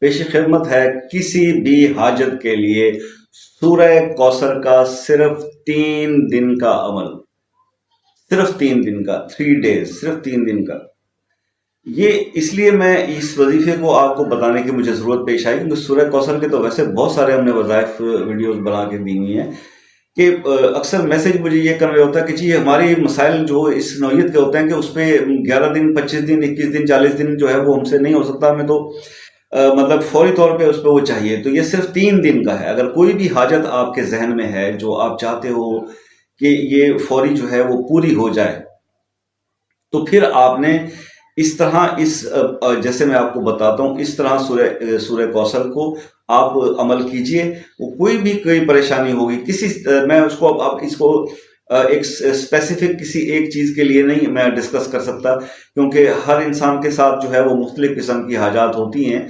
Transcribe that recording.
پیش خدمت ہے کسی بھی حاجت کے لیے سورہ کوثر کا صرف 3 دن کا عمل، صرف 3 دن کا، 3 days، صرف 3 دن کا۔ یہ اس لیے میں اس وظیفے کو آپ کو بتانے کی مجھے ضرورت پیش آئی، کیونکہ سورہ کوثر کے تو ویسے بہت سارے ہم نے وظائف ویڈیوز بنا کے دی ہوئی ہیں، کہ اکثر میسج مجھے یہ کنوے ہوتا ہے کہ جی ہماری مسائل جو اس نوعیت کے ہوتے ہیں کہ اس پہ 11 دن 25 دن 21 دن 40 دن جو ہے وہ ہم سے نہیں ہو سکتا، ہمیں تو مطلب فوری طور پہ اس پہ وہ چاہیے۔ تو یہ صرف 3 دن کا ہے۔ اگر کوئی بھی حاجت آپ کے ذہن میں ہے جو آپ چاہتے ہو کہ یہ فوری جو ہے وہ پوری ہو جائے، تو پھر آپ نے اس طرح جیسے میں آپ کو بتاتا ہوں، اس طرح سورہ کوثر کو آپ عمل کیجئے۔ وہ کوئی پریشانی ہوگی، میں اس کو ایک اسپیسیفک کسی ایک چیز کے لیے نہیں میں ڈسکس کر سکتا، کیونکہ ہر انسان کے ساتھ جو ہے وہ مختلف قسم کی حاجات ہوتی ہیں۔